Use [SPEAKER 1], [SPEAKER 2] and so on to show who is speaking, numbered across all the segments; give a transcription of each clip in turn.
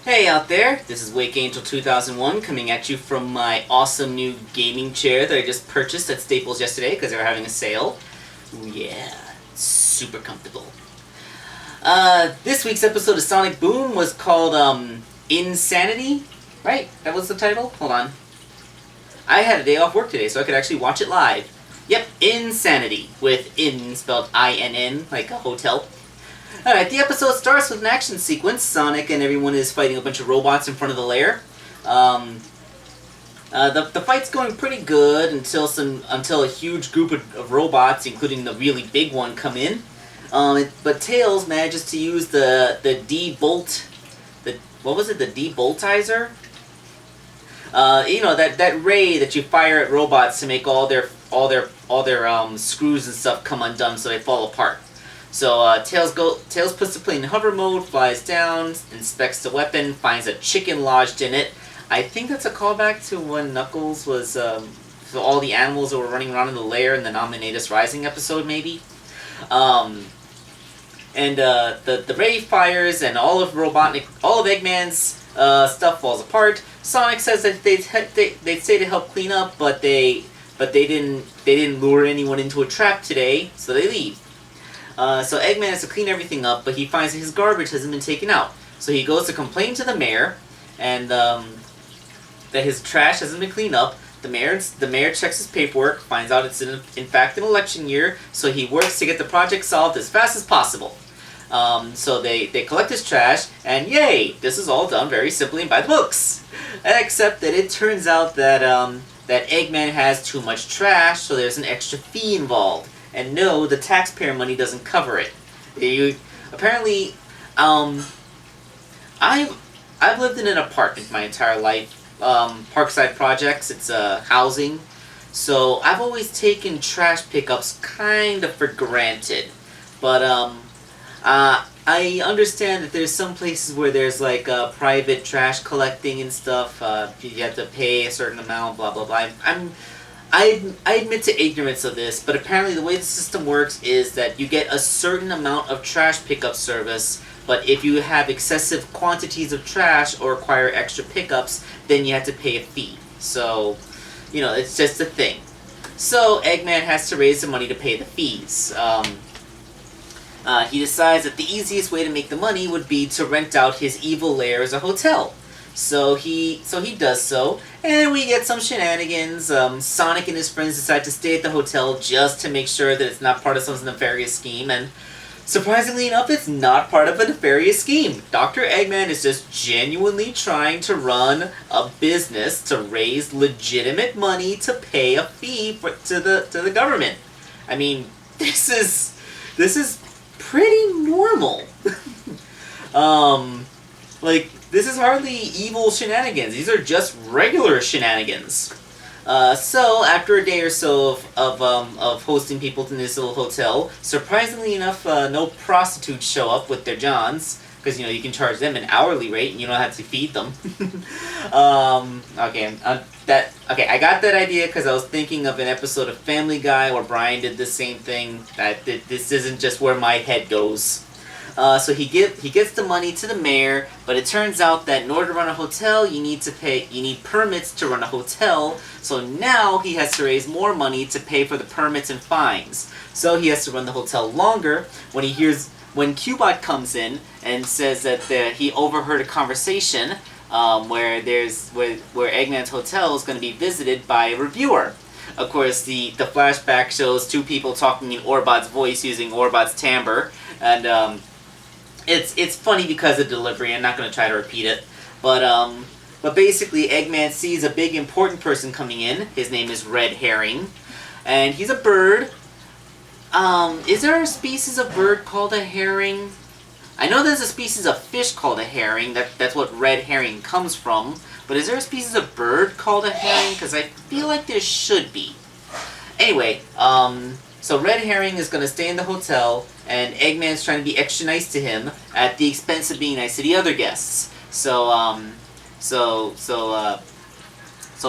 [SPEAKER 1] Hey out there, this is Wake Angel 2001 coming at you from my awesome new gaming chair that I just purchased at Staples yesterday because they were having a sale. Ooh yeah, super comfortable. This week's episode of Sonic Boom was called, Insanity? Right? That was the title? Hold on. I had a day off work today so I could actually watch it live. Yep, Insanity, with in spelled I-N-N, like a hotel. Alright, the episode starts with an action sequence. Sonic and everyone is fighting a bunch of robots in front of the lair. The fight's going pretty good until a huge group of robots, including the really big one, come in. But Tails manages to use the debolt, what was it? The deboltizer? That ray that you fire at robots to make all their screws and stuff come undone so they fall apart. So Tails puts the plane in hover mode, flies down, inspects the weapon, finds a chicken lodged in it. I think that's a callback to when Knuckles was so all the animals that were running around in the lair in the Nominatus Rising episode, maybe. The ray fires and all of Eggman's stuff falls apart. Sonic says that they'd say to help clean up, but they didn't lure anyone into a trap today, so they leave. So Eggman has to clean everything up, but he finds that his garbage hasn't been taken out. So he goes to complain to the mayor, and that his trash hasn't been cleaned up. The mayor checks his paperwork, finds out it's in fact an election year, so he works to get the project solved as fast as possible. So they collect his trash, and yay! This is all done very simply and by the books. Except that it turns out that Eggman has too much trash, so there's an extra fee involved. And no, the taxpayer money doesn't cover it. Apparently, I've lived in an apartment my entire life. Parkside Projects, it's housing. So I've always taken trash pickups kind of for granted. But I understand that there's some places where there's like private trash collecting and stuff. You have to pay a certain amount, blah blah blah. I admit to ignorance of this, but apparently the way the system works is that you get a certain amount of trash pickup service, but if you have excessive quantities of trash or require extra pickups, then you have to pay a fee. So, it's just a thing. So, Eggman has to raise the money to pay the fees. He decides that the easiest way to make the money would be to rent out his evil lair as a hotel. So he does so, and we get some shenanigans. Sonic and his friends decide to stay at the hotel just to make sure that it's not part of some nefarious scheme, and surprisingly enough, it's not part of a nefarious scheme. Dr. Eggman is just genuinely trying to run a business to raise legitimate money to pay a fee to the government. I mean, this is pretty normal. This is hardly evil shenanigans. These are just regular shenanigans. So, after a day or so of hosting people in this little hotel, surprisingly enough, no prostitutes show up with their johns, because, you can charge them an hourly rate and you don't have to feed them. I got that idea because I was thinking of an episode of Family Guy where Brian did the same thing. This isn't just where my head goes. So he gets the money to the mayor, but it turns out that in order to run a hotel, you need permits to run a hotel. So now he has to raise more money to pay for the permits and fines. So he has to run the hotel longer. When Cubot comes in and says that he overheard a conversation where Eggman's hotel is going to be visited by a reviewer. Of course, the flashback shows two people talking in Orbot's voice using Orbot's timbre, and it's funny because of delivery. I'm not going to try to repeat it, but basically, Eggman sees a big important person coming in. His name is Red Herring, and he's a bird. Is there a species of bird called a herring? I know there's a species of fish called a herring. That's what red herring comes from. But is there a species of bird called a herring? Because I feel like there should be. Anyway, so Red Herring is going to stay in the hotel, and Eggman's trying to be extra nice to him at the expense of being nice to the other guests. So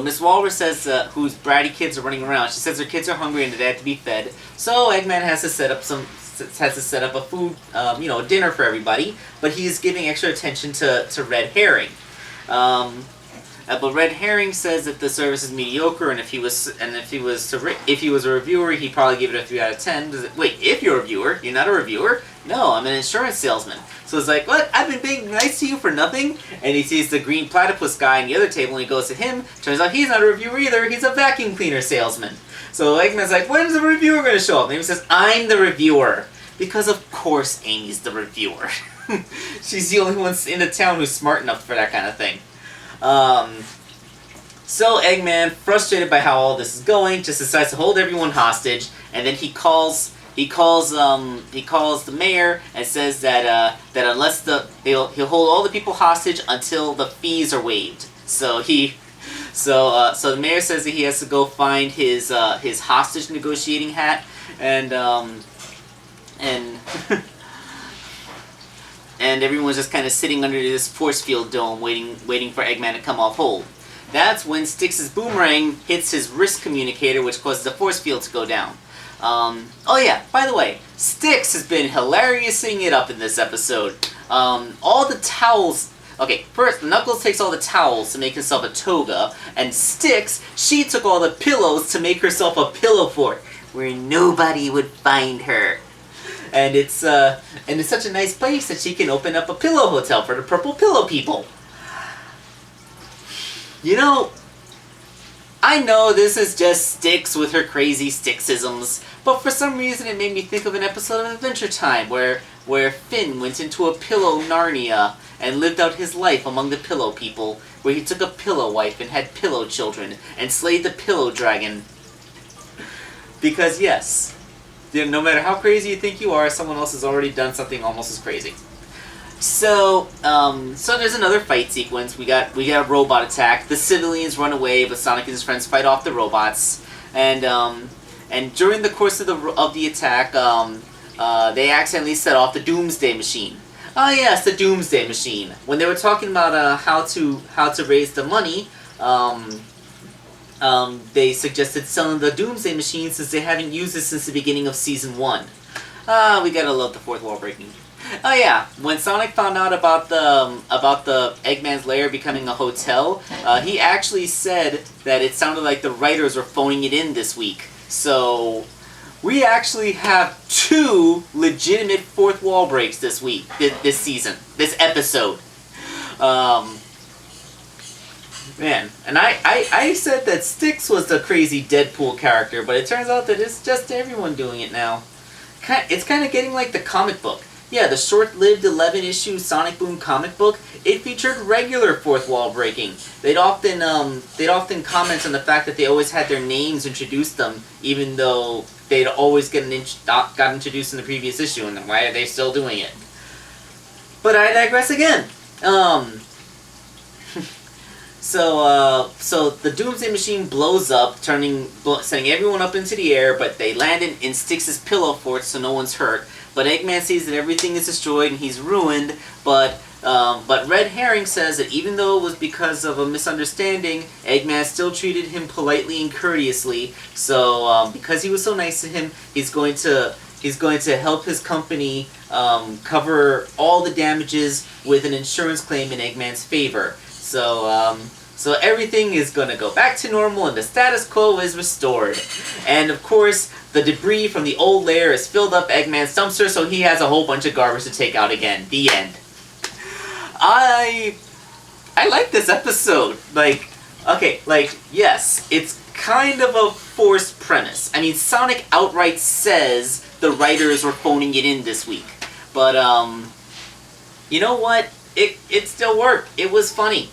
[SPEAKER 1] Miss Walrus says whose bratty kids are running around. She says her kids are hungry and they have to be fed. So Eggman has to set up has to set up a food, a dinner for everybody, but he's giving extra attention to Red Herring. But Red Herring says that the service is mediocre, and if he was a reviewer, he'd probably give it a 3 out of 10. Wait, if you're a viewer, you're not a reviewer? No, I'm an insurance salesman. So it's like, what? I've been being nice to you for nothing? And he sees the green platypus guy on the other table, and he goes to him. Turns out he's not a reviewer either. He's a vacuum cleaner salesman. So Eggman's like, when's the reviewer going to show up? And Amy says, I'm the reviewer. Because of course Amy's the reviewer. She's the only one in the town who's smart enough for that kind of thing. So Eggman, frustrated by how all this is going, just decides to hold everyone hostage, and then he calls the mayor and says that unless he'll hold all the people hostage until the fees are waived. So the mayor says that he has to go find his hostage negotiating hat, and and everyone's just kind of sitting under this force field dome waiting for Eggman to come off hold. That's when Styx' boomerang hits his wrist communicator, which causes the force field to go down. Oh yeah, by the way, Styx has been hilariousing it up in this episode. All the towels... Okay, first, Knuckles takes all the towels to make himself a toga, and Styx, she took all the pillows to make herself a pillow fort, where nobody would find her. And it's such a nice place that she can open up a pillow hotel for the purple pillow people. You know, I know this is just Styx with her crazy Styxisms, but for some reason it made me think of an episode of Adventure Time where Finn went into a pillow Narnia and lived out his life among the pillow people, where he took a pillow wife and had pillow children and slayed the pillow dragon. Because yes, no matter how crazy you think you are, someone else has already done something almost as crazy. So there's another fight sequence. We got a robot attack. The civilians run away, but Sonic and his friends fight off the robots. And during the course of the attack, they accidentally set off the Doomsday Machine. Oh yes, the Doomsday Machine. When they were talking about how to raise the money, they suggested selling the Doomsday Machine since they haven't used it since the beginning of Season 1. We gotta love the fourth wall breaking. Oh yeah, when Sonic found out about the Eggman's lair becoming a hotel, he actually said that it sounded like the writers were phoning it in this week. So we actually have 2 legitimate fourth wall breaks this week, this season, this episode. Man, and I said that Styx was the crazy Deadpool character, but it turns out that it's just everyone doing it now. It's kind of getting like the comic book. Yeah, the short-lived 11-issue Sonic Boom comic book, it featured regular fourth wall breaking. They'd often comment on the fact that they always had their names introduced them, even though they'd always got introduced in the previous issue, and why are they still doing it? But I digress again. So the Doomsday Machine blows up, sending everyone up into the air, but they land in Styx's pillow fort, so no one's hurt. But Eggman sees that everything is destroyed and he's ruined, but Red Herring says that even though it was because of a misunderstanding, Eggman still treated him politely and courteously. So because he was so nice to him, he's going to help his company cover all the damages with an insurance claim in Eggman's favor. So everything is going to go back to normal and the status quo is restored. And of course, the debris from the old lair has filled up Eggman's dumpster, so he has a whole bunch of garbage to take out again. The end. I like this episode. Yes, it's kind of a forced premise. I mean, Sonic outright says the writers were phoning it in this week. But, you know what? It still worked. It was funny.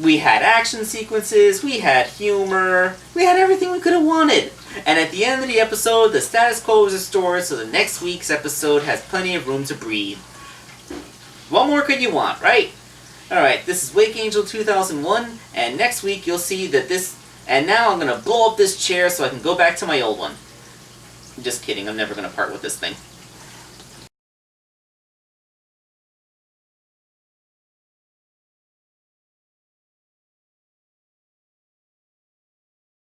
[SPEAKER 1] We had action sequences, we had humor, we had everything we could have wanted. And at the end of the episode, the status quo was restored, so the next week's episode has plenty of room to breathe. What more could you want, right? Alright, this is Wake Angel 2001, and next week you'll see that this... And now I'm going to blow up this chair so I can go back to my old one. I'm just kidding, I'm never going to part with this thing.